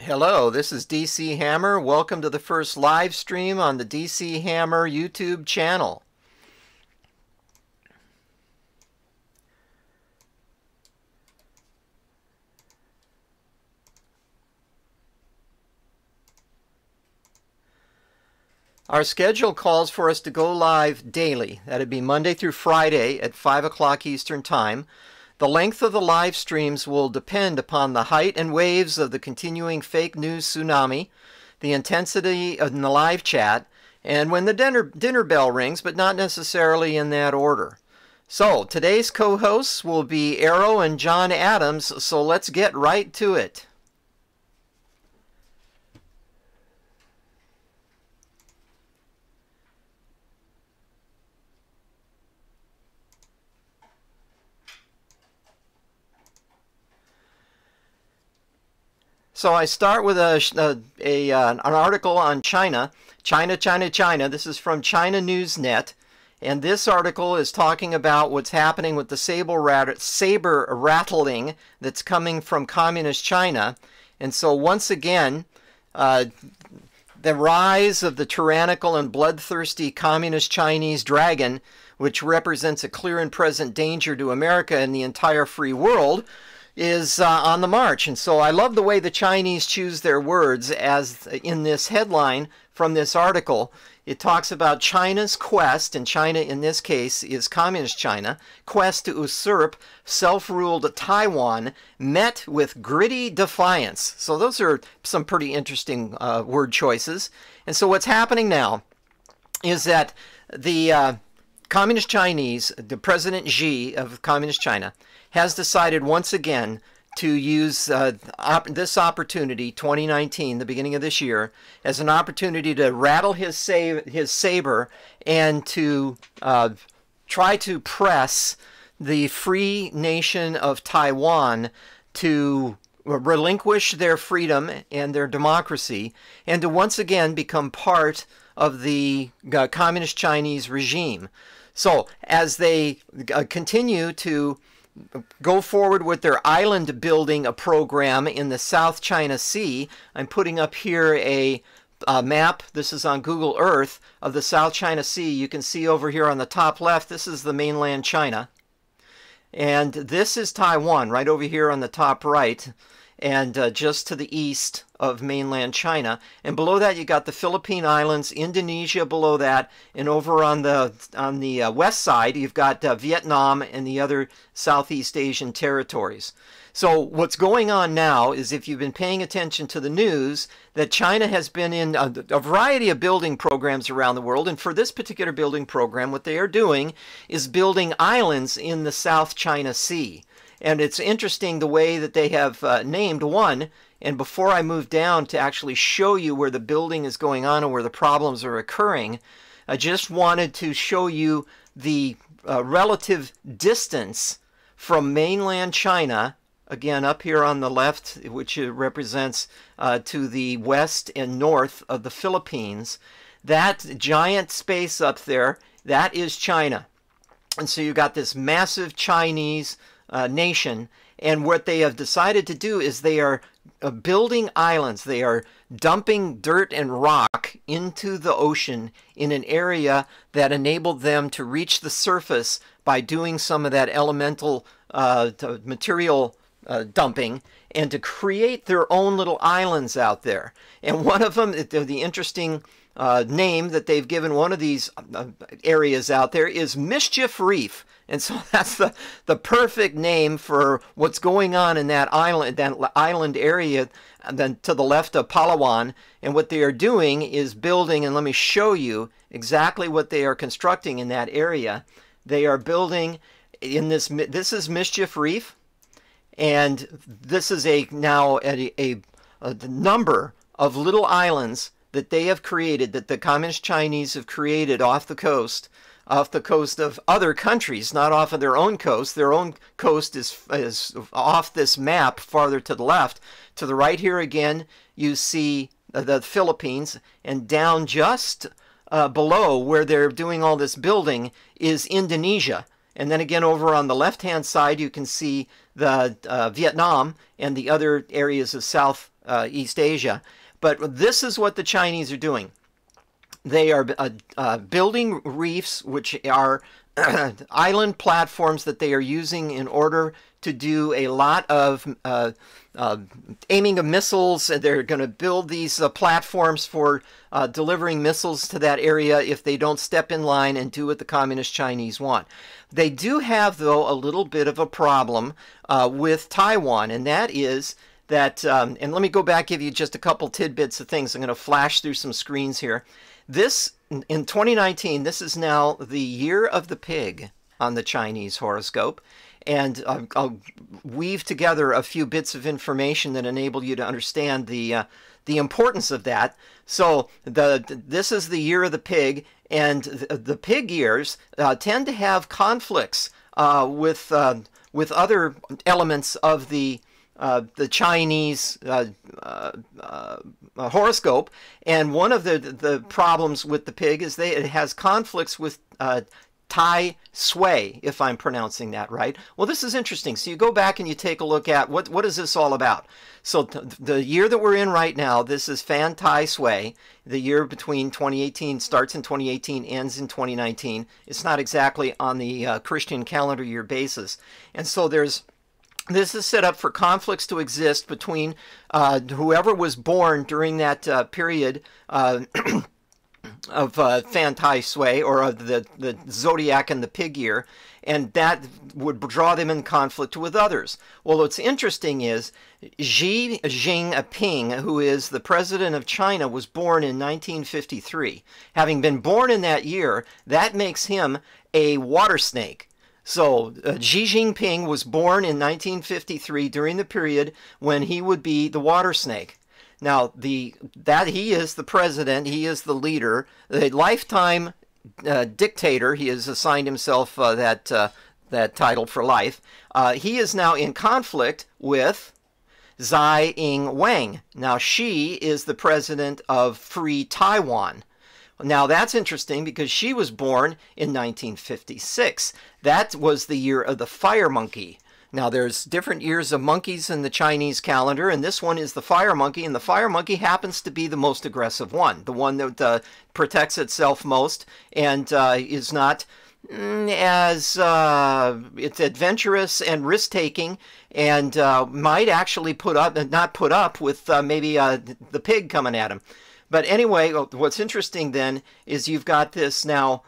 Hello, this is DC Hammer. Welcome to the first live stream on the DC Hammer YouTube channel. Our schedule calls for us to go live daily. That'd be Monday through Friday at 5 o'clock Eastern Time. The length of the live streams will depend upon the height and waves of the continuing fake news tsunami, the intensity in the live chat, and when the dinner bell rings, but not necessarily in that order. So, today's co-hosts will be Arrow and John Adams, so let's get right to it. So I start with an article on China. China. This is from China Newsnet. And this article is talking about what's happening with the saber rattling that's coming from communist China. And so once again, the rise of the tyrannical and bloodthirsty communist Chinese dragon, which represents a clear and present danger to America and the entire free world, is on the march. And so I love the way the Chinese choose their words, as in this headline from this article. It talks about China's quest, and China in this case is communist China, quest to usurp self-ruled Taiwan met with gritty defiance. So those are some pretty interesting word choices. And so what's happening now is that the Communist Chinese, the President Xi of Communist China, has decided once again to use this opportunity, 2019, the beginning of this year, as an opportunity to rattle his saber and to try to press the free nation of Taiwan to relinquish their freedom and their democracy, and to once again become part of the Communist Chinese regime. So as they continue to go forward with their island building program in the South China Sea, I'm putting up here a map. This is on Google Earth of the South China Sea. You can see over here on the top left, this is the mainland China. And this is Taiwan, right over here on the top right, and just to the east of mainland China. And below that you got the Philippine Islands, Indonesia below that, and over on the west side you've got Vietnam and the other Southeast Asian territories. So what's going on now is, if you've been paying attention to the news, that China has been in a variety of building programs around the world, and for this particular building program what they are doing is building islands in the South China Sea. And it's interesting the way that they have named one. And before I move down to actually show you where the building is going on and where the problems are occurring, I just wanted to show you the relative distance from mainland China, again up here on the left, which represents to the west and north of the Philippines. That giant space up there, that is China. And so you got this massive Chinese nation, and what they have decided to do is they are building islands. They are dumping dirt and rock into the ocean in an area that enabled them to reach the surface by doing some of that elemental material dumping, and to create their own little islands out there. And one of them, the interesting name that they've given one of these areas out there is Mischief Reef. And so that's the perfect name for what's going on in that island area, and then to the left of Palawan. And what they are doing is building, and let me show you exactly what they are constructing in that area. They are building in this is Mischief Reef, and this is now a number of little islands that they have created, that the Communist Chinese have created off the coast of other countries, not off of their own coast. Their own coast is off this map farther to the left. To the right here again, you see the Philippines, and down just below where they're doing all this building is Indonesia. And then again over on the left-hand side, you can see the Vietnam and the other areas of South East Asia. But this is what the Chinese are doing. They are building reefs, which are island platforms that they are using in order to do a lot of aiming of missiles. They're going to build these platforms for delivering missiles to that area if they don't step in line and do what the Communist Chinese want. They do have, though, a little bit of a problem with Taiwan, and that is that, and let me go back, give you just a couple tidbits of things. I'm going to flash through some screens here. This, in 2019, this is now the year of the pig on the Chinese horoscope. And I'll weave together a few bits of information that enable you to understand the importance of that. So this is the year of the pig, and the pig years tend to have conflicts with other elements of the Chinese horoscope. And one of the problems with the pig is it has conflicts with Tai Sui, if I'm pronouncing that right. Well, this is interesting. So you go back and you take a look at what is this all about. So the year that we're in right now, this is Fan Tai Sui. The year between 2018 starts in 2018, ends in 2019. It's not exactly on the Christian calendar year basis. And so this is set up for conflicts to exist between whoever was born during that period of Fan Tai Sui, or of the zodiac and the pig year, and that would draw them in conflict with others. Well, what's interesting is Xi Jinping, who is the president of China, was born in 1953. Having been born in that year, that makes him a water snake. So Xi Jinping was born in 1953 during the period when he would be the water snake. Now, that he is the president, he is the leader, the lifetime dictator. He has assigned himself that title for life. He is now in conflict with Tsai Ing-wen. Now, she is the president of Free Taiwan. Now, that's interesting because she was born in 1956. That was the year of the fire monkey. Now, there's different years of monkeys in the Chinese calendar, and this one is the fire monkey, and the fire monkey happens to be the most aggressive one, the one that protects itself most and is not as it's adventurous and risk-taking, and might actually not put up with maybe the pig coming at him. But anyway, what's interesting then is you've got this now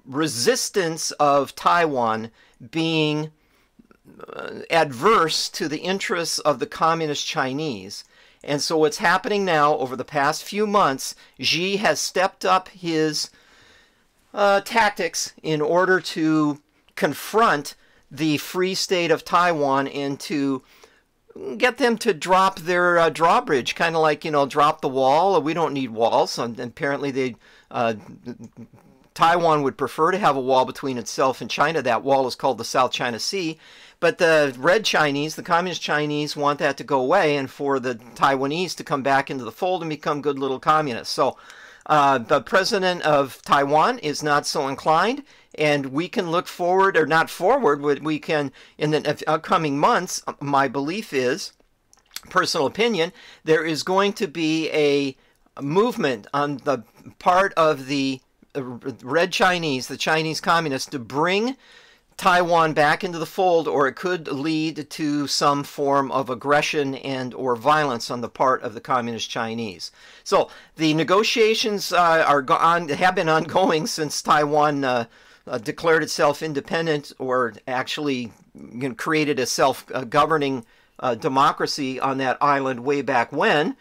resistance of Taiwan being adverse to the interests of the Communist Chinese. And so what's happening now over the past few months, Xi has stepped up his tactics in order to confront the Free State of Taiwan and to get them to drop their drawbridge, kind of like, drop the wall. We don't need walls. And apparently Taiwan would prefer to have a wall between itself and China. That wall is called the South China Sea. But the Red Chinese, the Communist Chinese, want that to go away and for the Taiwanese to come back into the fold and become good little communists. So the president of Taiwan is not so inclined, and we can look forward, or not forward, but we can, in the upcoming months, my belief is, personal opinion, there is going to be a movement on the part of the Red Chinese, the Chinese Communists, to bring Taiwan back into the fold, or it could lead to some form of aggression and or violence on the part of the Communist Chinese. So the negotiations have been ongoing since Taiwan declared itself independent, or actually created a self-governing democracy on that island way back when.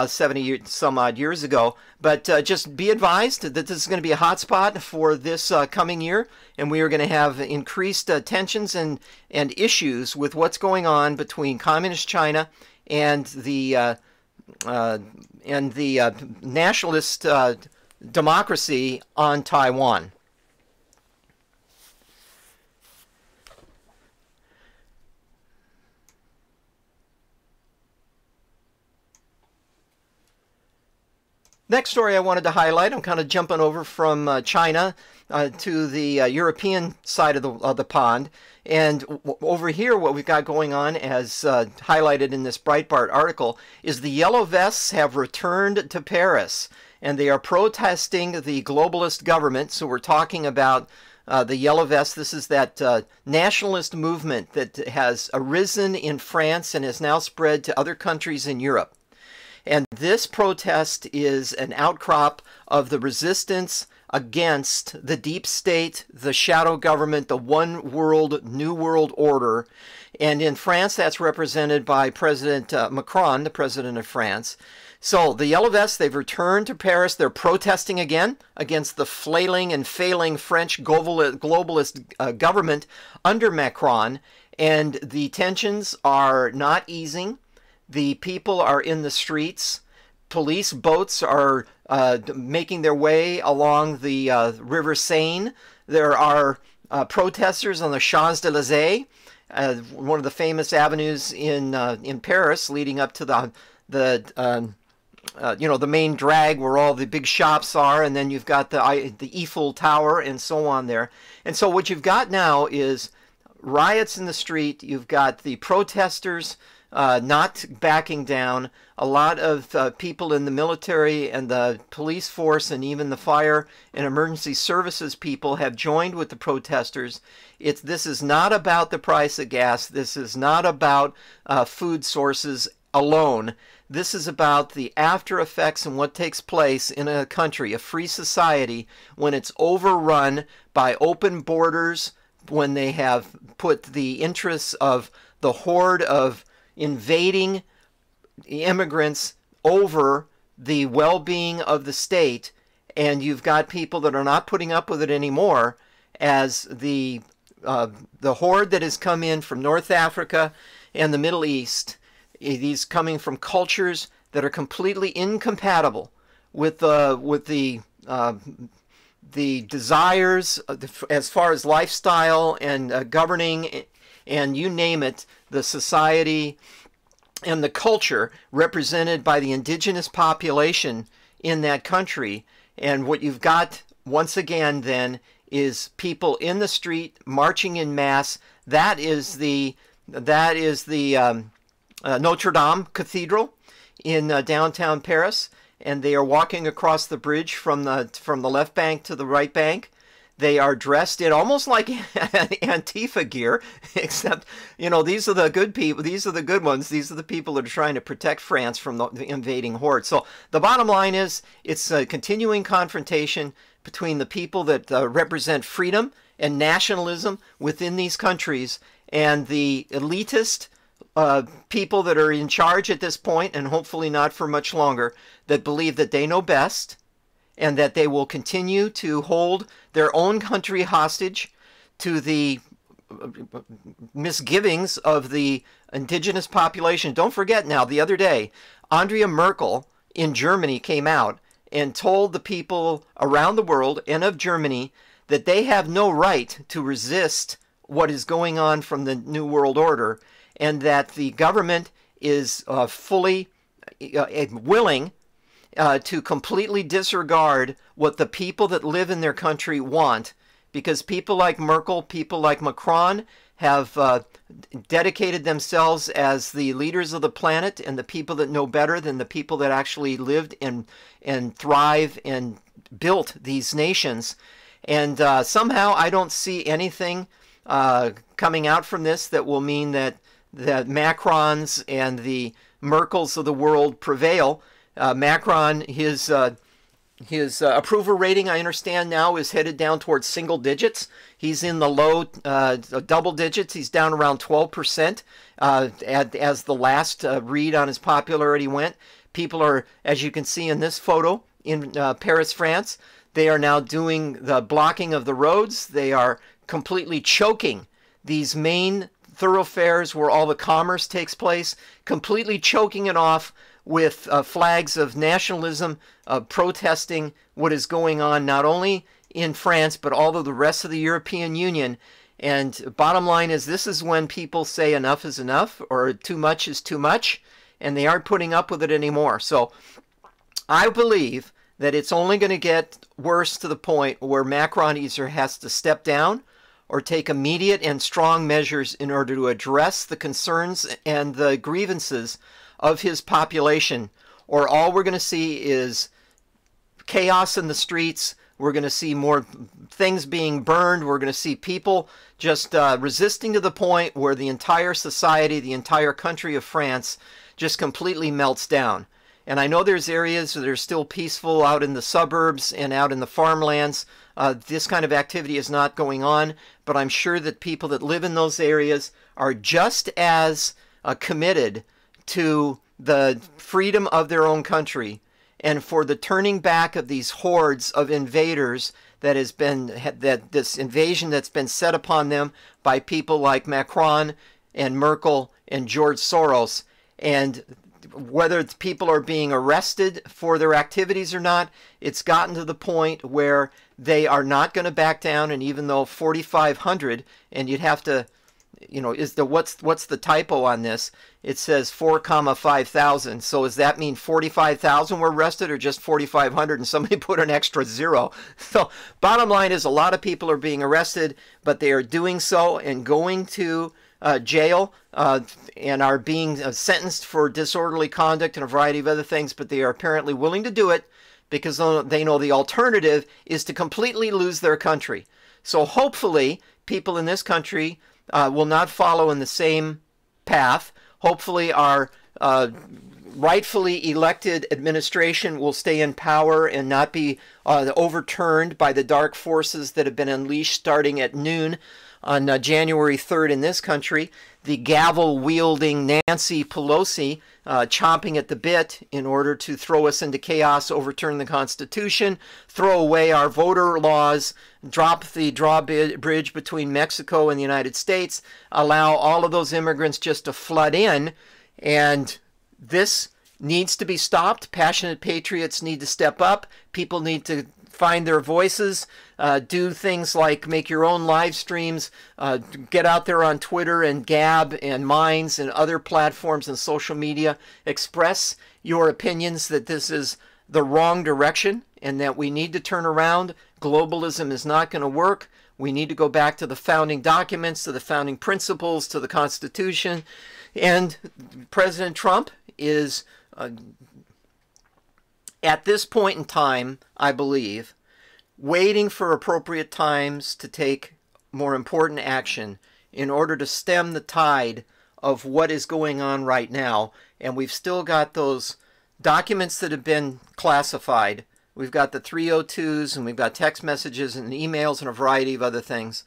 70 some odd years ago. But just be advised that this is going to be a hot spot for this coming year, and we are going to have increased tensions and issues with what's going on between Communist China and the nationalist democracy on Taiwan. Next story I wanted to highlight, I'm kind of jumping over from China to the European side of the pond. And over here, what we've got going on, as highlighted in this Breitbart article, is the Yellow Vests have returned to Paris. And they are protesting the globalist government. So we're talking about the Yellow Vests. This is that nationalist movement that has arisen in France and has now spread to other countries in Europe. And this protest is an outcrop of the resistance against the deep state, the shadow government, the one world, new world order. And in France, that's represented by President Macron, the president of France. So the Yellow Vests, they've returned to Paris. They're protesting again against the flailing and failing French globalist government under Macron. And the tensions are not easing. The people are in the streets. Police boats are making their way along the River Seine. There are protesters on the Champs-Élysées, one of the famous avenues in Paris, leading up to the main drag where all the big shops are, and then you've got the Eiffel Tower and so on there. And so what you've got now is riots in the street. You've got the protesters not backing down. A lot of people in the military and the police force and even the fire and emergency services people have joined with the protesters. This is not about the price of gas. This is not about food sources alone. This is about the after effects and what takes place in a country, a free society, when it's overrun by open borders, when they have put the interests of the horde of invading immigrants over the well-being of the state, and you've got people that are not putting up with it anymore, as the horde that has come in from North Africa and the Middle East, these coming from cultures that are completely incompatible with the desires as far as lifestyle and governing and you name it, the society and the culture represented by the indigenous population in that country. And what you've got once again then is people in the street marching in mass. That is the Notre Dame Cathedral in downtown Paris, and they are walking across the bridge from the left bank to the right bank. They are dressed in almost like Antifa gear, except, these are the good people. These are the good ones. These are the people that are trying to protect France from the invading horde. So the bottom line is it's a continuing confrontation between the people that represent freedom and nationalism within these countries and the elitist people that are in charge at this point, and hopefully not for much longer, that believe that they know best and that they will continue to hold their own country hostage to the misgivings of the indigenous population. Don't forget now, the other day, Angela Merkel in Germany came out and told the people around the world and of Germany that they have no right to resist what is going on from the New World Order, and that the government is fully willing to completely disregard what the people that live in their country want, because people like Merkel, people like Macron have dedicated themselves as the leaders of the planet and the people that know better than the people that actually lived and thrive and built these nations. And somehow I don't see anything coming out from this that will mean that the Macrons and the Merkels of the world prevail. Macron, his approval rating, I understand now, is headed down towards single digits. He's in the low double digits. He's down around 12% as the last read on his popularity went. People are, as you can see in this photo, in Paris, France, they are now doing the blocking of the roads. They are completely choking these main thoroughfares where all the commerce takes place, completely choking it off with flags of nationalism, protesting what is going on not only in France, but all of the rest of the European Union. And bottom line is, this is when people say enough is enough, or too much is too much, and they aren't putting up with it anymore. So I believe that it's only going to get worse to the point where Macron either has to step down or take immediate and strong measures in order to address the concerns and the grievances of his population, or all we're going to see is chaos in the streets. We're going to see more things being burned. We're going to see people just resisting to the point where the entire society, the entire country of France just completely melts down. And I know there's areas that are still peaceful out in the suburbs and out in the farmlands. This kind of activity is not going on, but I'm sure that people that live in those areas are just as committed to the freedom of their own country and for the turning back of these hordes of invaders that has been, that this invasion that's been set upon them by people like Macron and Merkel and George Soros. And whether people are being arrested for their activities or not, it's gotten to the point where they are not going to back down. And even though 4,500, and you'd have to, you know, is the what's the typo on this? It says 4,500. So does that mean 45,000 were arrested or just 4,500 and somebody put an extra zero? So bottom line is a lot of people are being arrested, but they are doing so and going to jail and are being sentenced for disorderly conduct and a variety of other things, but they are apparently willing to do it because they know the alternative is to completely lose their country. So hopefully people in this country will not follow in the same path. Hopefully our rightfully elected administration will stay in power and not be overturned by the dark forces that have been unleashed starting at noon on January 3rd in this country. The gavel-wielding Nancy Pelosi chomping at the bit in order to throw us into chaos, overturn the Constitution, throw away our voter laws, drop the drawbridge between Mexico and the United States, allow all of those immigrants just to flood in. And this needs to be stopped. Passionate patriots need to step up. People need to find their voices, do things like make your own live streams, get out there on Twitter and Gab and Minds and other platforms and social media, express your opinions that this is the wrong direction and that we need to turn around. Globalism is not going to work. We need to go back to the founding documents, to the founding principles, to the Constitution. And President Trump is at this point in time, I believe, waiting for appropriate times to take more important action in order to stem the tide of what is going on right now. And we've still got those documents that have been classified. We've got the 302s, and we've got text messages and emails and a variety of other things.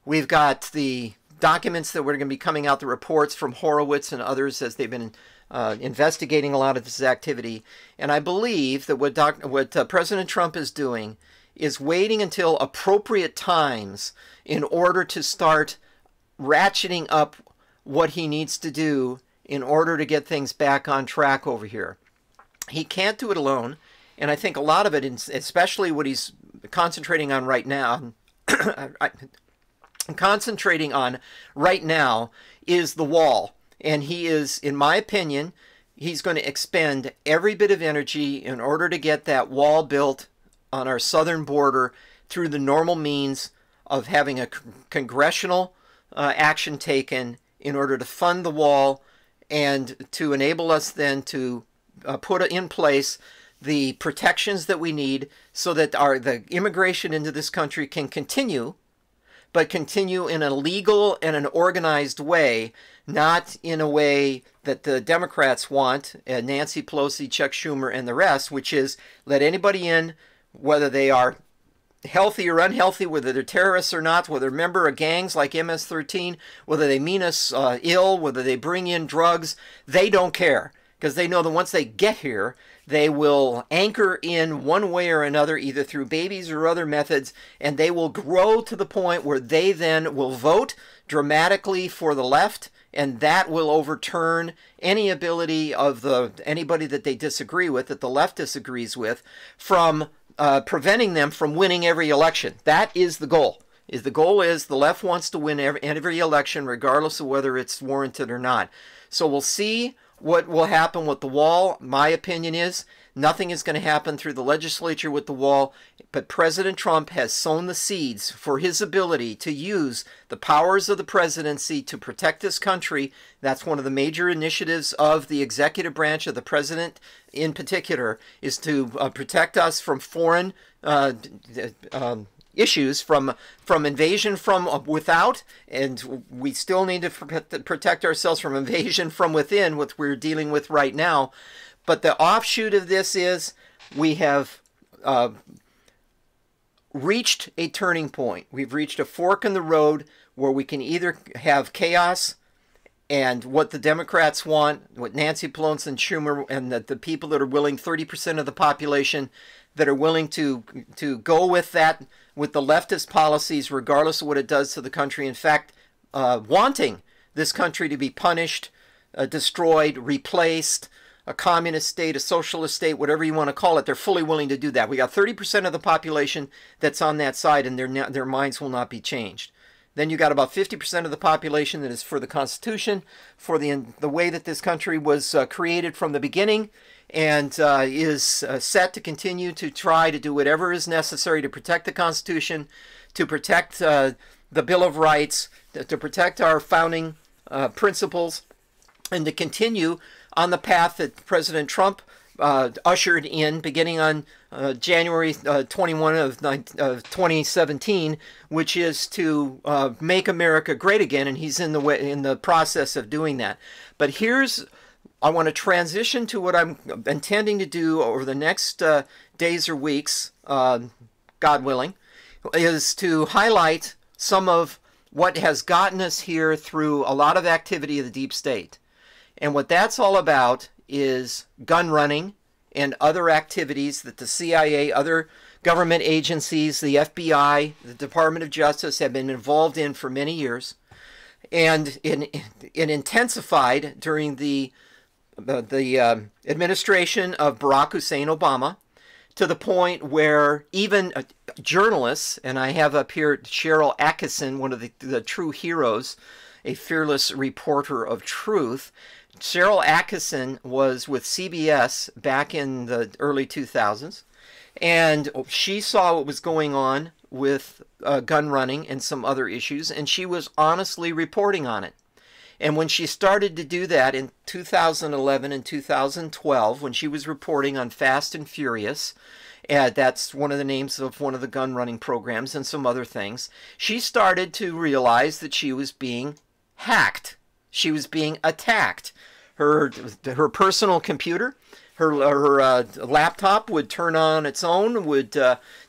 We've got the documents that were going to be coming out, the reports from Horowitz and others as they've been investigating a lot of this activity. And I believe that what President Trump is doing is waiting until appropriate times in order to start ratcheting up what he needs to do in order to get things back on track over here. He can't do it alone. And I think a lot of it, especially what he's concentrating on right now, is the wall. And he is, in my opinion, he's going to expend every bit of energy in order to get that wall built on our southern border through the normal means of having a congressional action taken in order to fund the wall and to enable us then to put in place the protections that we need so that the immigration into this country can continue, but continue in a legal and an organized way, not in a way that the Democrats want, Nancy Pelosi, Chuck Schumer, and the rest, which is let anybody in, whether they are healthy or unhealthy, whether they're terrorists or not, whether they're a member of gangs like MS-13, whether they mean us ill, whether they bring in drugs, they don't care. Because they know that once they get here, they will anchor in one way or another, either through babies or other methods, and they will grow to the point where they then will vote dramatically for the left, and that will overturn any ability of anybody that they disagree with, that the left disagrees with, from preventing them from winning every election. That is the goal. The goal is the left wants to win every election, regardless of whether it's warranted or not. So we'll see what will happen with the wall. My opinion is nothing is going to happen through the legislature with the wall, but President Trump has sown the seeds for his ability to use the powers of the presidency to protect this country. That's one of the major initiatives of the executive branch of the president in particular, is to protect us from foreign issues, from invasion from without, and we still need to protect ourselves from invasion from within, which we're dealing with right now. But the offshoot of this is we have reached a turning point. We've reached a fork in the road where we can either have chaos and what the Democrats want, what Nancy Pelosi and Schumer and the people that are willing, 30% of the population that are willing to go with that, with the leftist policies, regardless of what it does to the country. In fact, wanting this country to be punished, destroyed, replaced, a communist state, a socialist state, whatever you want to call it. They're fully willing to do that. We got 30% of the population that's on that side, and their minds will not be changed. Then you got about 50% of the population that is for the Constitution, for the way that this country was created from the beginning, and is set to continue to try to do whatever is necessary to protect the Constitution, to protect the Bill of Rights, to protect our founding principles, and to continue on the path that President Trump ushered in beginning on January 21 of 2017, which is to make America great again, and he's in the process of doing that. But I want to transition to what I'm intending to do over the next days or weeks, God willing, is to highlight some of what has gotten us here through a lot of activity of the deep state. And what that's all about is gun running and other activities that the CIA, other government agencies, the FBI, the Department of Justice have been involved in for many years, and it intensified during the administration of Barack Hussein Obama, to the point where even journalists, and I have up here Sharyl Attkisson, one of the true heroes, a fearless reporter of truth. Sharyl Attkisson was with CBS back in the early 2000s, and she saw what was going on with gun running and some other issues, and she was honestly reporting on it. And when she started to do that in 2011 and 2012, when she was reporting on Fast and Furious, that's one of the names of one of the gun running programs, and some other things, she started to realize that she was being hacked. She was being attacked. Her personal computer, her laptop would turn on its own, would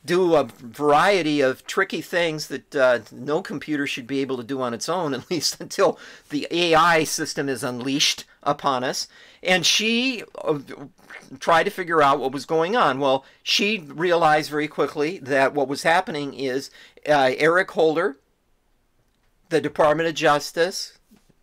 do a variety of tricky things that no computer should be able to do on its own, at least until the AI system is unleashed upon us. And she tried to figure out what was going on. Well, she realized very quickly that what was happening is Eric Holder, the Department of Justice,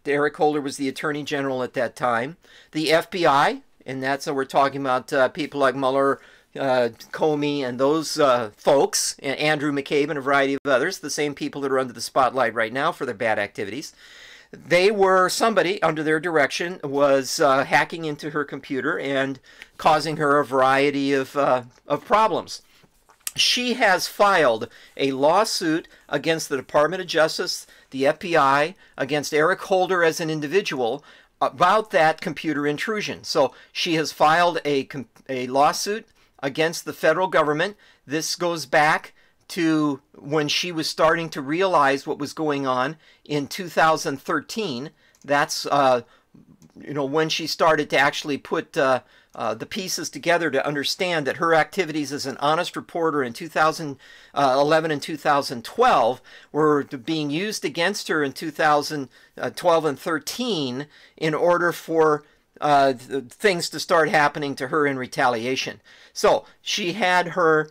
Eric Holder was the Attorney General at that time, the FBI, and that's we're talking about people like Mueller, Comey, and those folks, and Andrew McCabe and a variety of others, the same people that are under the spotlight right now for their bad activities. Somebody under their direction was hacking into her computer and causing her a variety of problems. She has filed a lawsuit against the Department of Justice, the FBI, against Eric Holder as an individual about that computer intrusion. So she has filed a lawsuit against the federal government. This goes back to when she was starting to realize what was going on in 2013. That's when she started to actually put the pieces together to understand that her activities as an honest reporter in 2011 and 2012 were being used against her in 2012 and 13 in order for things to start happening to her in retaliation. So she had her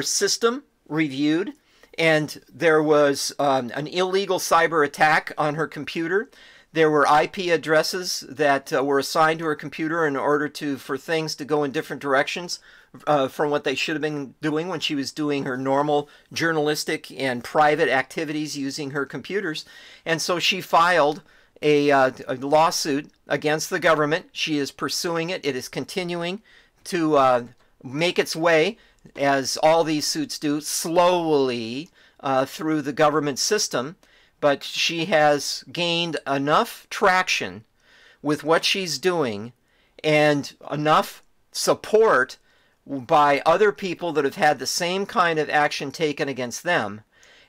system reviewed, and there was an illegal cyber attack on her computer. There were IP addresses that were assigned to her computer in order for things to go in different directions from what they should have been doing when she was doing her normal journalistic and private activities using her computers. And so she filed a lawsuit against the government. She is pursuing it. It is continuing to make its way, as all these suits do, slowly through the government system. But she has gained enough traction with what she's doing and enough support by other people that have had the same kind of action taken against them.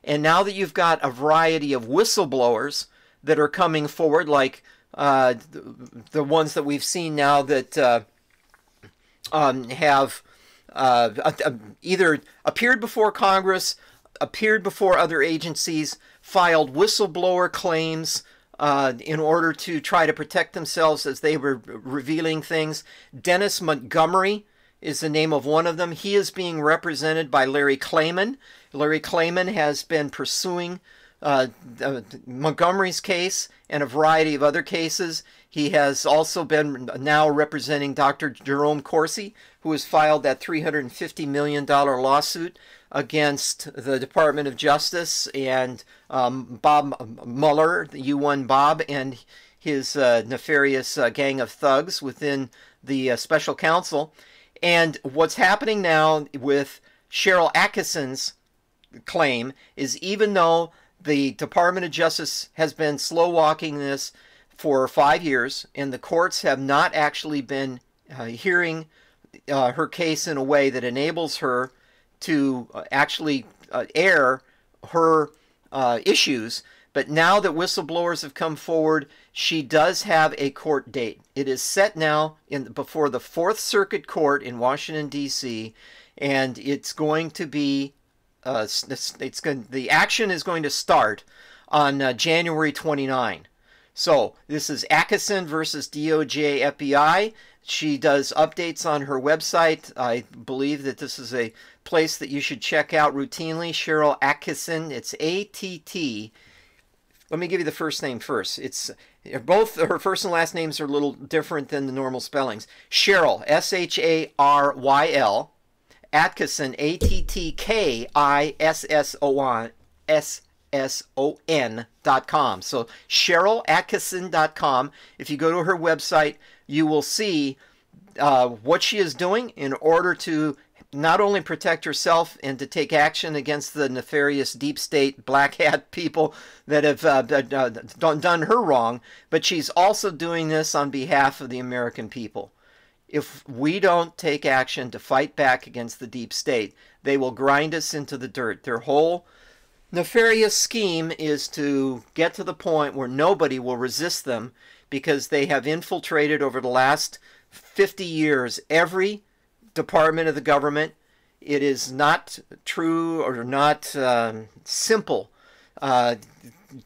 And now that you've got a variety of whistleblowers that are coming forward, like the ones that we've seen now that have either appeared before Congress, appeared before other agencies, filed whistleblower claims in order to try to protect themselves as they were revealing things. Dennis Montgomery is the name of one of them. He is being represented by Larry Klayman. Larry Klayman has been pursuing Montgomery's case and a variety of other cases. He has also been now representing Dr. Jerome Corsi, who has filed that $350 million lawsuit against the Department of Justice and Bob Mueller, the U1 Bob, and his nefarious gang of thugs within the special counsel. And what's happening now with Sharyl Attkisson's claim is, even though the Department of Justice has been slow-walking this for 5 years, and the courts have not actually been hearing her case in a way that enables her to actually air her issues. But now that whistleblowers have come forward, she does have a court date. It is set now before the Fourth Circuit Court in Washington, D.C., and it's going to be the action is going to start on January 29. So this is Attkisson versus DOJ FBI. She does updates on her website. I believe that this is a place that you should check out routinely. Sharyl Attkisson. It's A-T-T. Let me give you the first name first. It's both her first and last names are a little different than the normal spellings. Sharyl, S-H-A-R-Y-L. Attkisson, ATTKISSON.com. So SharylAttkisson.com. If you go to her website, you will see what she is doing in order to not only protect herself and to take action against the nefarious deep state black hat people that have done her wrong, but she's also doing this on behalf of the American people. If we don't take action to fight back against the deep state, they will grind us into the dirt. Their whole nefarious scheme is to get to the point where nobody will resist them, because they have infiltrated over the last 50 years every department of the government. It is not true or not simple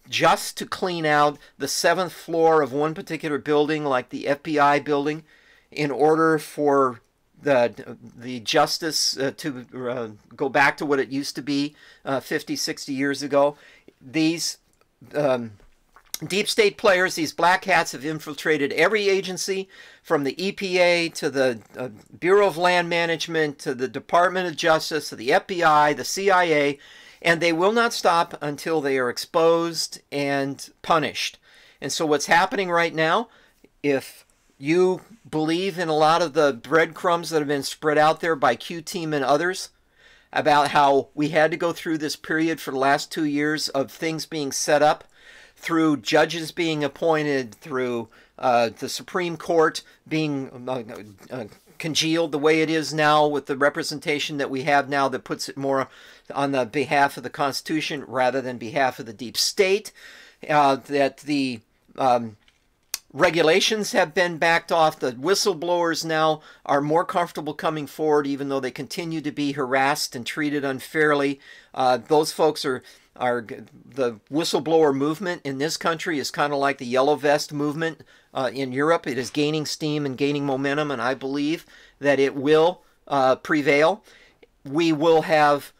just to clean out the 7th floor of one particular building, like the FBI building, in order for the justice to go back to what it used to be 50, 60 years ago. These deep state players, these black hats, have infiltrated every agency, from the EPA to the Bureau of Land Management to the Department of Justice to the FBI, the CIA, and they will not stop until they are exposed and punished. And so what's happening right now, if you believe in a lot of the breadcrumbs that have been spread out there by Q-Team and others about how we had to go through this period for the last 2 years of things being set up, through judges being appointed, through the Supreme Court being congealed the way it is now, with the representation that we have now that puts it more on the behalf of the Constitution rather than behalf of the deep state, that the regulations have been backed off. The whistleblowers now are more comfortable coming forward, even though they continue to be harassed and treated unfairly. Those folks are the whistleblower movement in this country is kind of like the yellow vest movement in Europe. It is gaining steam and gaining momentum, and I believe that it will prevail. We will have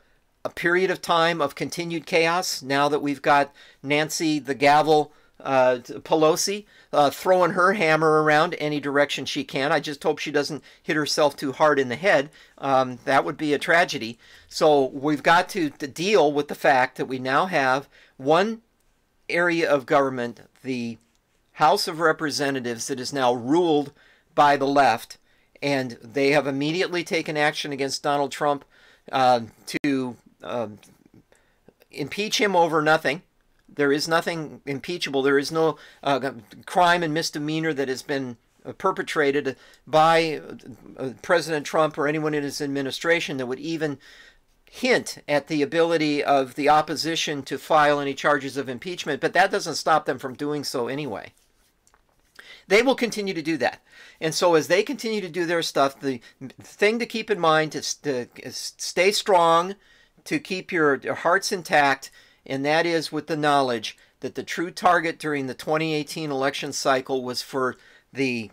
a period of time of continued chaos now that we've got Nancy the Gavel Pelosi throwing her hammer around any direction she can. I just hope she doesn't hit herself too hard in the head. That would be a tragedy. So we've got to deal with the fact that we now have one area of government, the House of Representatives that is now ruled by the left, and they have immediately taken action against Donald Trump to impeach him over nothing. There is nothing impeachable. There is no crime and misdemeanor that has been perpetrated by President Trump or anyone in his administration that would even hint at the ability of the opposition to file any charges of impeachment. But that doesn't stop them from doing so anyway. They will continue to do that. And so as they continue to do their stuff, the thing to keep in mind is to stay strong, to keep your hearts intact, and that is with the knowledge that the true target during the 2018 election cycle was for the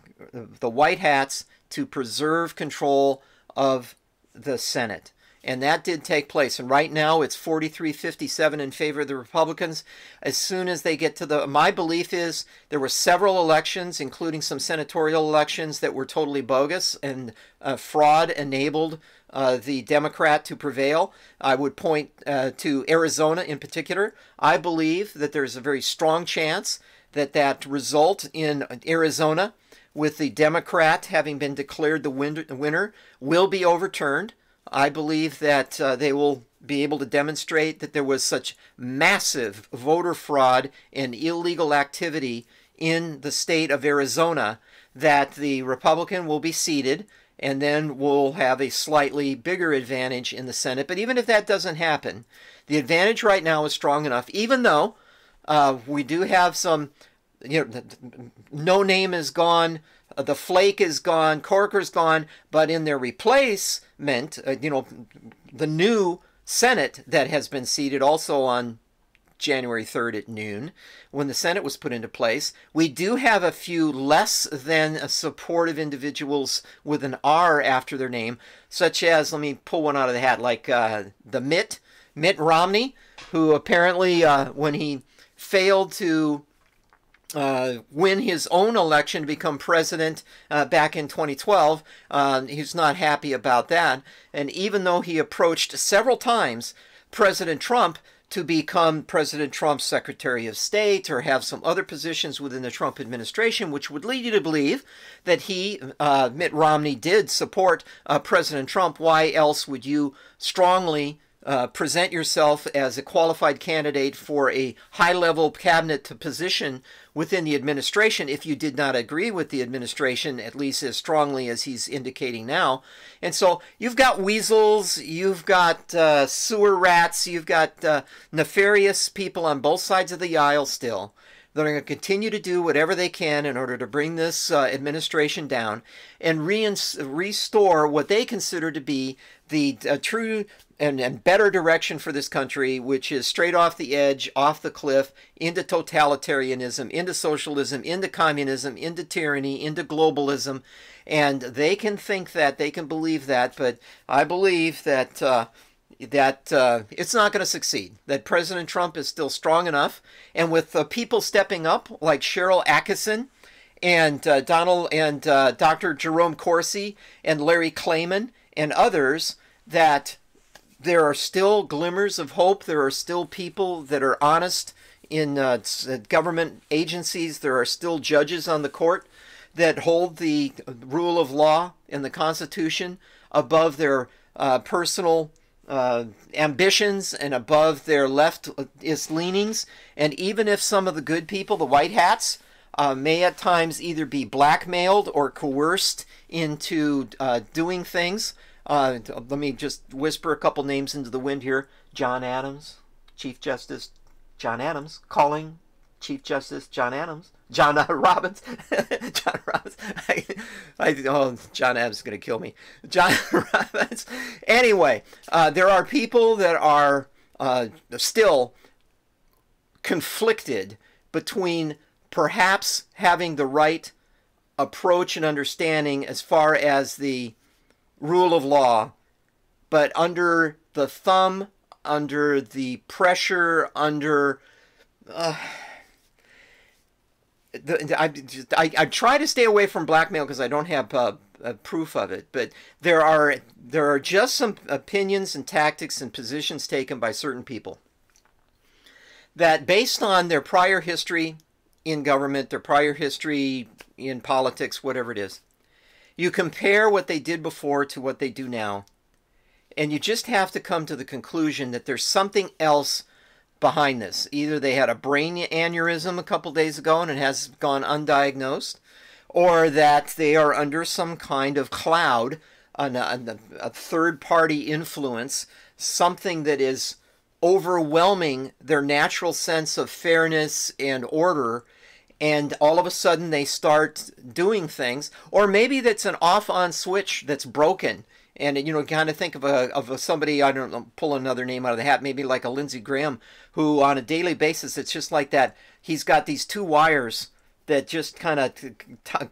white hats to preserve control of the Senate. And that did take place. And right now it's 43-57 in favor of the Republicans. As soon as they get to my belief is there were several elections, including some senatorial elections, that were totally bogus and fraud enabled the Democrat to prevail. I would point to Arizona in particular. I believe that there's a very strong chance that that result in Arizona, with the Democrat having been declared the winner, will be overturned. I believe that they will be able to demonstrate that there was such massive voter fraud and illegal activity in the state of Arizona that the Republican will be seated, and then we'll have a slightly bigger advantage in the Senate. But even if that doesn't happen, the advantage right now is strong enough, even though we do have some, No Name is gone, the Flake is gone, Corker's gone, but in their replacement, the new Senate that has been seated also on January 3rd at noon, when the Senate was put into place, we do have a few less than supportive individuals with an R after their name, such as, let me pull one out of the hat, like the Mitt Romney, who apparently, when he failed to win his own election to become president back in 2012. He's not happy about that. And even though he approached several times President Trump to become President Trump's Secretary of State or have some other positions within the Trump administration, which would lead you to believe that he, Mitt Romney, did support President Trump, why else would you strongly present yourself as a qualified candidate for a high-level cabinet position within the administration if you did not agree with the administration, at least as strongly as he's indicating now? And so you've got weasels, you've got sewer rats, you've got nefarious people on both sides of the aisle still that are going to continue to do whatever they can in order to bring this administration down and restore what they consider to be the true and better direction for this country, which is straight off the edge, off the cliff, into totalitarianism, into socialism, into communism, into tyranny, into globalism. And they can think that, they can believe that, but I believe that it's not going to succeed, that President Trump is still strong enough. And with people stepping up like Cheryl Atkinson and Dr. Jerome Corsi and Larry Klayman and others, that there are still glimmers of hope. There are still people that are honest in government agencies. There are still judges on the court that hold the rule of law and the Constitution above their personal ambitions and above their leftist leanings. And even if some of the good people, the white hats, may at times either be blackmailed or coerced into doing things. Let me just whisper a couple names into the wind here. John Adams, Chief Justice John Adams, calling Chief Justice John Adams. John Robbins. John Robbins. John Adams is going to kill me. John Robbins. Anyway, there are people that are still conflicted between perhaps having the right approach and understanding as far as the rule of law, but under the thumb, under the pressure, under I try to stay away from blackmail because I don't have proof of it, but there are just some opinions and tactics and positions taken by certain people that, based on their prior history in government, their prior history in politics, whatever it is. You compare what they did before to what they do now, and you just have to come to the conclusion that there's something else behind this. Either they had a brain aneurysm a couple days ago and it has gone undiagnosed, or that they are under some kind of cloud, a third-party influence, something that is overwhelming their natural sense of fairness and order, and all of a sudden they start doing things. Or maybe that's an off-on switch that's broken. And, you know, kind of think of somebody, I don't know, pull another name out of the hat, maybe like a Lindsey Graham, who on a daily basis, it's just like that. He's got these two wires that just kind of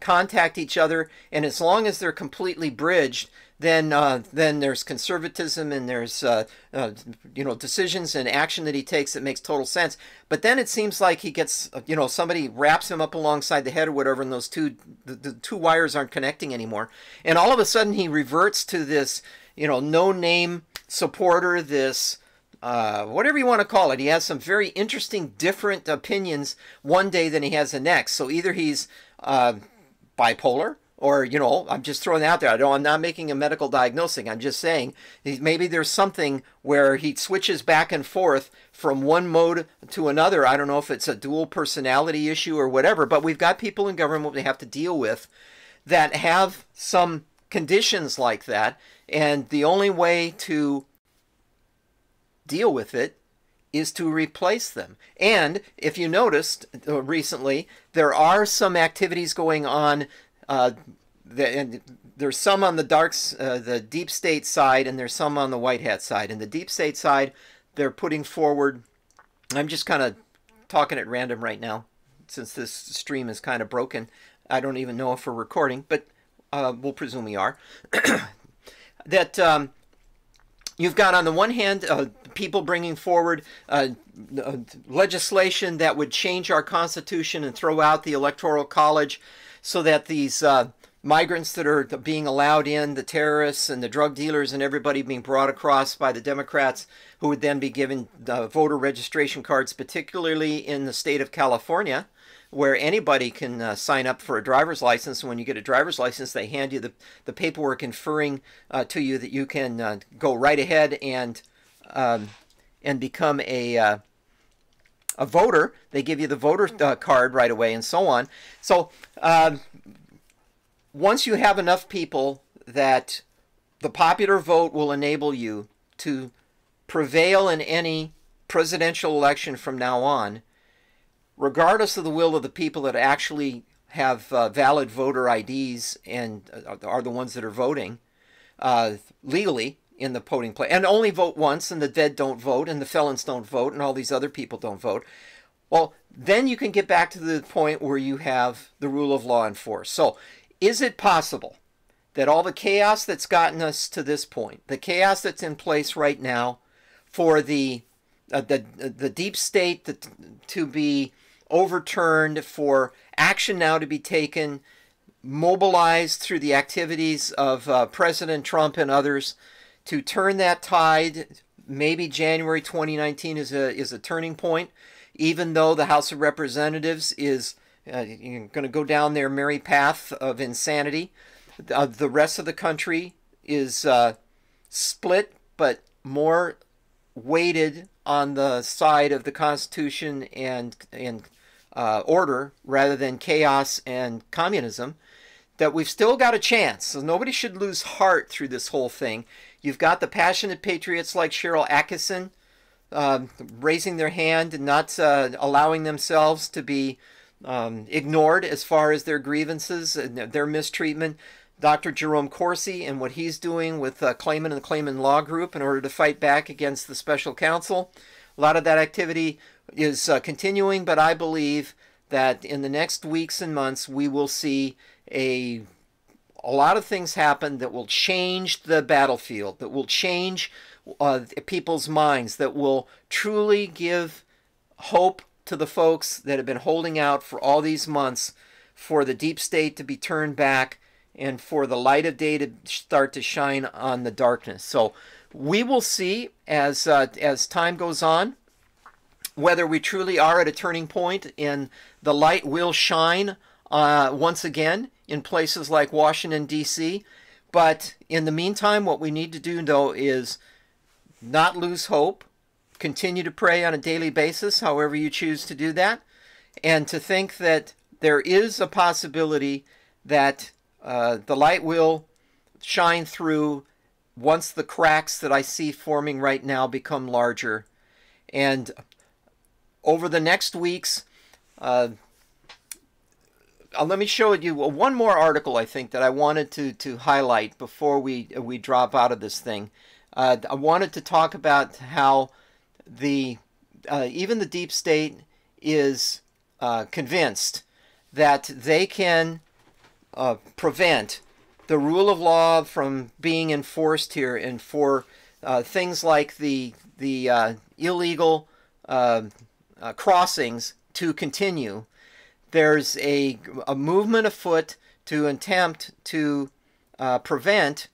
contact each other, and as long as they're completely bridged, then there's conservatism, and there's you know, decisions and action that he takes that makes total sense. But then it seems like he gets, you know, somebody wraps him up alongside the head or whatever, and those the two wires aren't connecting anymore, and all of a sudden he reverts to this, you know, no-name supporter, this whatever you want to call it. He has some very interesting, different opinions one day than he has the next. So either he's bipolar, or, you know, I'm just throwing it out there. I'm not making a medical diagnosing. I'm just saying maybe there's something where he switches back and forth from one mode to another. I don't know if it's a dual personality issue or whatever, but we've got people in government we have to deal with that have some conditions like that, and the only way to deal with it is to replace them. And if you noticed recently, there are some activities going on, and there's some on the deep state side, and there's some on the white hat side. And the deep state side, they're putting forward, I'm just kind of talking at random right now, since this stream is kind of broken. I don't even know if we're recording, but we'll presume we are. That you've got, on the one hand, people bringing forward legislation that would change our Constitution and throw out the Electoral College, so that these migrants that are being allowed in, the terrorists and the drug dealers and everybody being brought across by the Democrats, who would then be given voter registration cards, particularly in the state of California, where anybody can sign up for a driver's license. And when you get a driver's license, they hand you the paperwork inferring to you that you can go right ahead and become a voter. They give you the voter card right away, and so on. So once you have enough people that the popular vote will enable you to prevail in any presidential election from now on, regardless of the will of the people that actually have valid voter IDs and are the ones that are voting legally in the voting place, and only vote once, and the dead don't vote, and the felons don't vote, and all these other people don't vote, well, then you can get back to the point where you have the rule of law enforced. So is it possible that all the chaos that's gotten us to this point, the chaos that's in place right now for the deep state to be overturned, for action now to be taken, mobilized through the activities of President Trump and others, to turn that tide? Maybe January 2019 is a turning point, even though the House of Representatives is going to go down their merry path of insanity. The rest of the country is split, but more weighted on the side of the Constitution and order rather than chaos and communism. That we've still got a chance. So nobody should lose heart through this whole thing. You've got the passionate patriots like Sharyl Attkisson raising their hand and not allowing themselves to be ignored as far as their grievances and their mistreatment. Dr. Jerome Corsi and what he's doing with Klayman and the Klayman Law Group in order to fight back against the special counsel. A lot of that activity is continuing, but I believe that in the next weeks and months we will see a lot of things happen that will change the battlefield, that will change people's minds, that will truly give hope to the folks that have been holding out for all these months for the deep state to be turned back and for the light of day to start to shine on the darkness. So we will see as time goes on. whether we truly are at a turning point and the light will shine once again in places like Washington, D.C. But in the meantime, what we need to do, though, is not lose hope, continue to pray on a daily basis, however you choose to do that, and to think that there is a possibility that the light will shine through once the cracks that I see forming right now become larger. And over the next weeks, let me show you one more article, I think, that I wanted to highlight before we drop out of this thing. I wanted to talk about how even the deep state is convinced that they can prevent the rule of law from being enforced here, and for things like the illegal crossings to continue. There's a movement afoot to attempt to prevent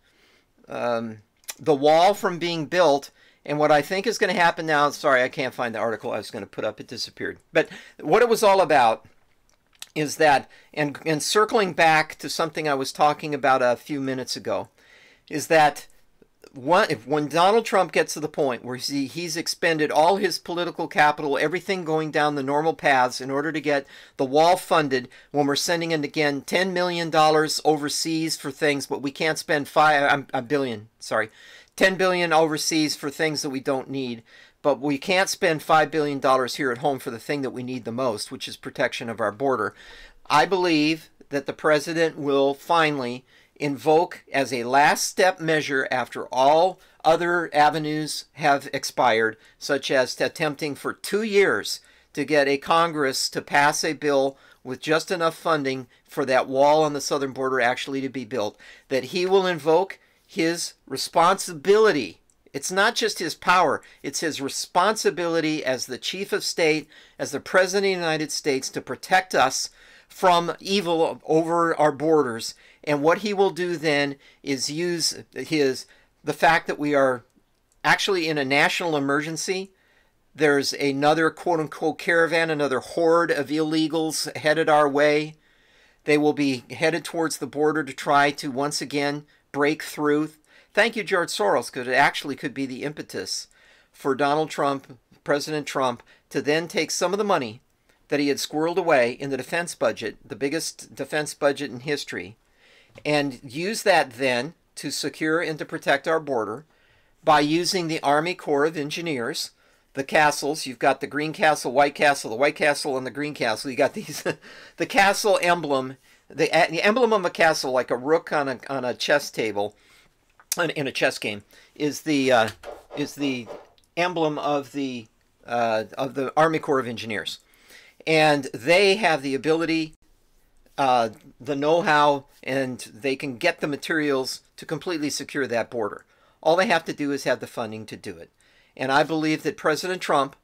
the wall from being built. And what I think is going to happen now, sorry, I can't find the article I was going to put up, it disappeared. But what it was all about is that, and circling back to something I was talking about a few minutes ago, is that when Donald Trump gets to the point where he's expended all his political capital, everything going down the normal paths in order to get the wall funded, when we're sending in again $10 million overseas for things, but we can't spend $10 billion overseas for things that we don't need, but we can't spend $5 billion here at home for the thing that we need the most, which is protection of our border. I believe that the president will finally invoke, as a last step measure after all other avenues have expired, such as attempting for 2 years to get a Congress to pass a bill with just enough funding for that wall on the southern border actually to be built, that he will invoke his responsibility. It's not just his power, it's his responsibility as the chief of state, as the president of the United States, to protect us from evil over our borders. And what he will do then is use the fact that we are actually in a national emergency. There's another quote-unquote caravan, another horde of illegals headed our way. They will be headed towards the border to try to once again break through. Thank you, George Soros, because it actually could be the impetus for Donald Trump, President Trump, to then take some of the money that he had squirreled away in the defense budget, the biggest defense budget in history, and use that then to secure and to protect our border by using the Army Corps of Engineers, the castles. You've got the green castle, white castle, the white castle, and the green castle. You got these, the castle emblem, the emblem of a castle, like a rook on a chess table, in a chess game, is the emblem of the Army Corps of Engineers, and they have the ability, the know-how, and they can get the materials to completely secure that border. All they have to do is have the funding to do it. And I believe that President Trump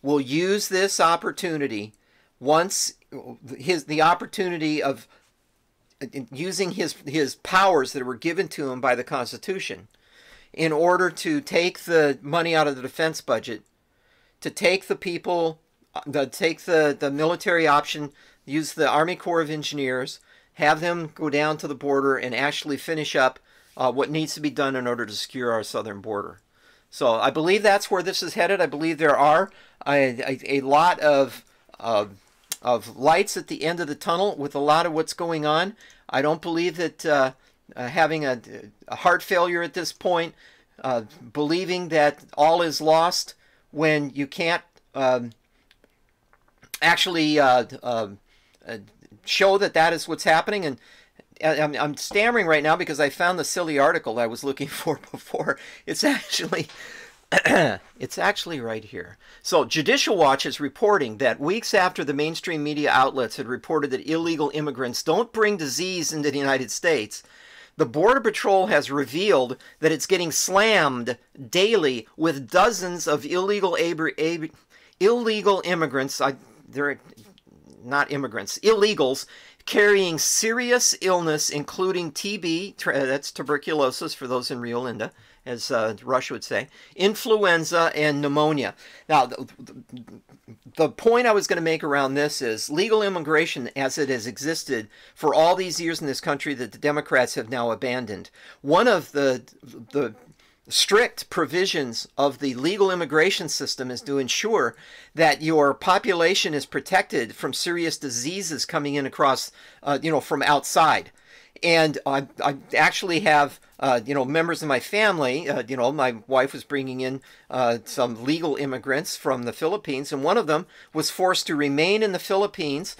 will use this opportunity, once the opportunity of using his powers that were given to him by the Constitution, in order to take the money out of the defense budget, to take the people, take the military option, use the Army Corps of Engineers, have them go down to the border and actually finish up what needs to be done in order to secure our southern border. So I believe that's where this is headed. I believe there are a lot of lights at the end of the tunnel with a lot of what's going on. I don't believe that having a heart failure at this point, believing that all is lost when you can't actually show that that is what's happening. And I'm stammering right now because I found the silly article I was looking for before. It's actually it's actually right here. So Judicial Watch is reporting that weeks after the mainstream media outlets had reported that illegal immigrants don't bring disease into the United States, the Border Patrol has revealed that it's getting slammed daily with dozens of illegal immigrants. They're not immigrants, illegals, carrying serious illness, including TB, that's tuberculosis for those in Rio Linda, as Russia would say, influenza, and pneumonia. Now, the point I was going to make around this is legal immigration as it has existed for all these years in this country that the Democrats have now abandoned. One of the strict provisions of the legal immigration system is to ensure that your population is protected from serious diseases coming in across, from outside. And I actually have, members of my family, my wife was bringing in some legal immigrants from the Philippines, and one of them was forced to remain in the Philippines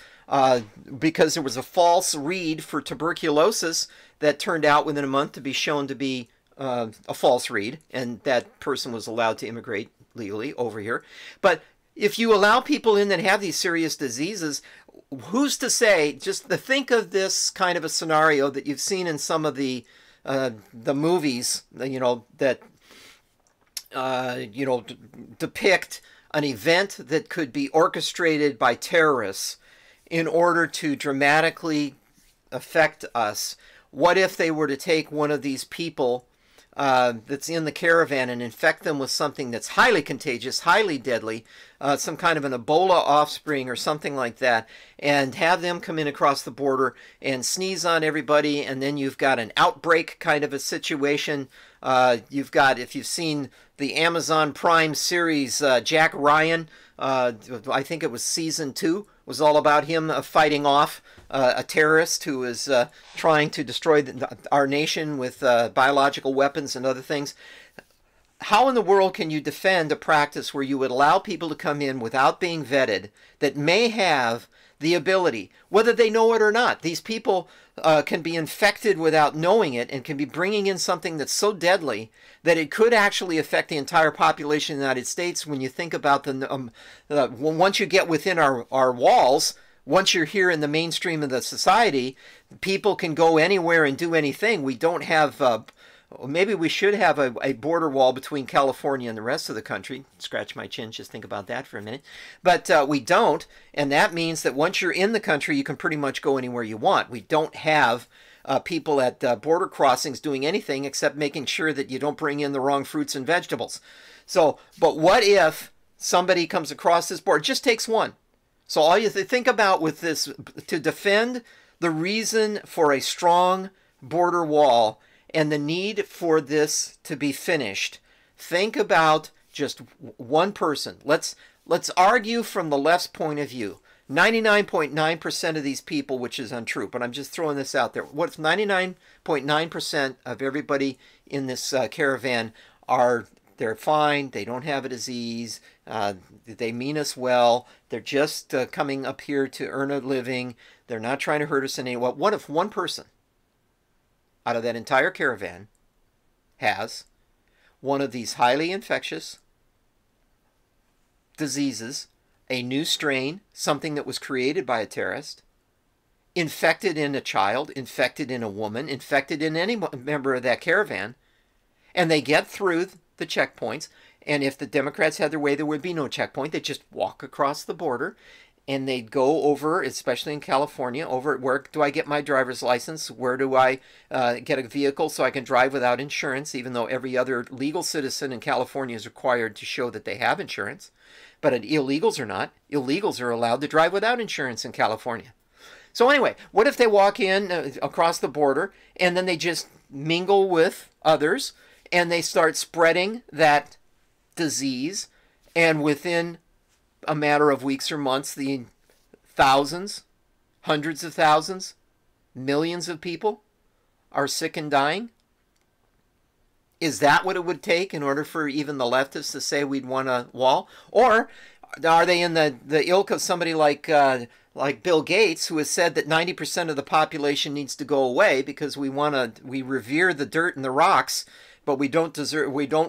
because there was a false read for tuberculosis that turned out within a month to be shown to be a false read, and that person was allowed to immigrate legally over here. But if you allow people in that have these serious diseases, who's to say, just to think of this kind of a scenario that you've seen in some of the movies, that, depict an event that could be orchestrated by terrorists in order to dramatically affect us. What if they were to take one of these people that's in the caravan and infect them with something that's highly contagious, highly deadly, some kind of an Ebola offspring or something like that, and have them come in across the border and sneeze on everybody, and then you've got an outbreak kind of a situation. You've got, if you've seen the Amazon Prime series, Jack Ryan, I think it was season 2, was all about him fighting off a terrorist who is trying to destroy our nation with biological weapons and other things. How in the world can you defend a practice where you would allow people to come in without being vetted that may have the ability, whether they know it or not? These people can be infected without knowing it and can be bringing in something that's so deadly that it could actually affect the entire population of the United States. When you think about once you get within our walls, once you're here in the mainstream of the society, people can go anywhere and do anything. We don't have, maybe we should have a border wall between California and the rest of the country. Scratch my chin, just think about that for a minute. But we don't, and that means that once you're in the country, you can pretty much go anywhere you want. We don't have people at border crossings doing anything except making sure that you don't bring in the wrong fruits and vegetables. So, but what if somebody comes across this border? It just takes one. So all you think about with this, to defend the reason for a strong border wall and the need for this to be finished, think about just one person. Let's argue from the left's point of view. 99.9% of these people, which is untrue, but I'm just throwing this out there. What if 99.9% of everybody in this caravan they're fine, they don't have a disease, they mean us well, they're just coming up here to earn a living, they're not trying to hurt us in any way. What if one person out of that entire caravan has one of these highly infectious diseases, a new strain, something that was created by a terrorist, infected in a child, infected in a woman, infected in any member of that caravan, and they get through the checkpoints, and if the Democrats had their way, there would be no checkpoint. They'd just walk across the border, and they'd go over, especially in California, over where do I get my driver's license? Where do I get a vehicle so I can drive without insurance, even though every other legal citizen in California is required to show that they have insurance. But illegals are not. Illegals are allowed to drive without insurance in California. So anyway, what if they walk in across the border, and then they just mingle with others, and they start spreading that disease, and within a matter of weeks or months, the thousands, hundreds of thousands, millions of people are sick and dying? Is that what it would take in order for even the leftists to say we'd want a wall? Or are they in the ilk of somebody like Bill Gates, who has said that 90% of the population needs to go away because we revere the dirt and the rocks, but we don't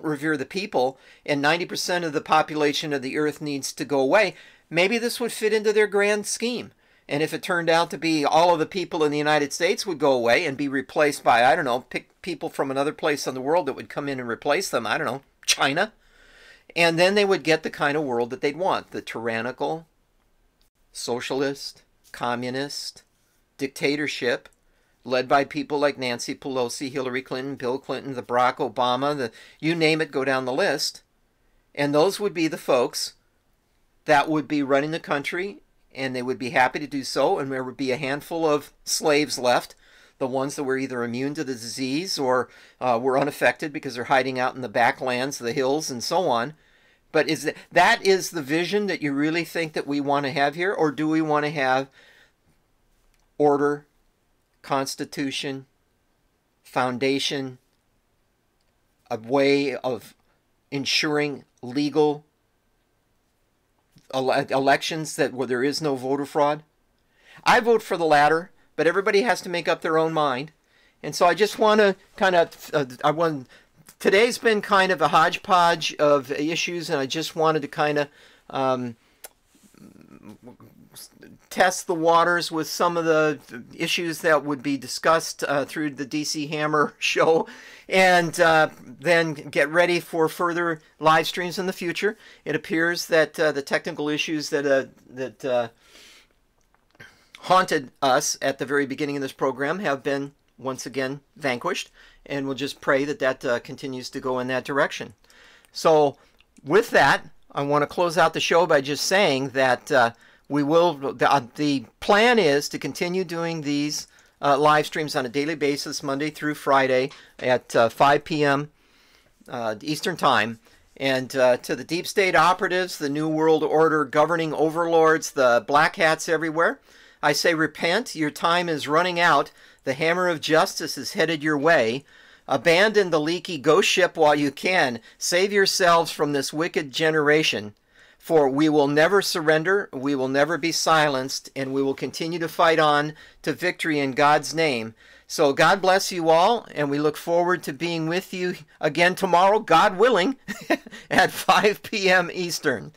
revere the people, and 90% of the population of the earth needs to go away? Maybe this would fit into their grand scheme. And if it turned out to be all of the people in the United States would go away and be replaced by, I don't know, pick people from another place in the world that would come in and replace them, I don't know, China. And then they would get the kind of world that they'd want, the tyrannical, socialist, communist, dictatorship led by people like Nancy Pelosi, Hillary Clinton, Bill Clinton, the Barack Obama, you name it, go down the list. And those would be the folks that would be running the country, and they would be happy to do so, and there would be a handful of slaves left, the ones that were either immune to the disease or were unaffected because they're hiding out in the backlands, the hills, and so on. But that is the vision that you really think that we want to have here? Or do we want to have order, constitution, foundation, a way of ensuring legal elections where there is no voter fraud? I vote for the latter, but everybody has to make up their own mind. And so I just want to kind of, today's been kind of a hodgepodge of issues, and I just wanted to kind of test the waters with some of the issues that would be discussed through the DC Hammer show, and then get ready for further live streams in the future. It appears that the technical issues that haunted us at the very beginning of this program have been once again vanquished, and we'll just pray that that continues to go in that direction. So with that, I want to close out the show by just saying that the plan is to continue doing these live streams on a daily basis, Monday through Friday at 5 p.m. Eastern Time. And to the deep state operatives, the New World Order governing overlords, the black hats everywhere, I say repent, your time is running out, the hammer of justice is headed your way. Abandon the leaky ghost ship while you can. Save yourselves from this wicked generation. For we will never surrender, we will never be silenced, and we will continue to fight on to victory in God's name. So God bless you all, and we look forward to being with you again tomorrow, God willing, at 5 p.m. Eastern.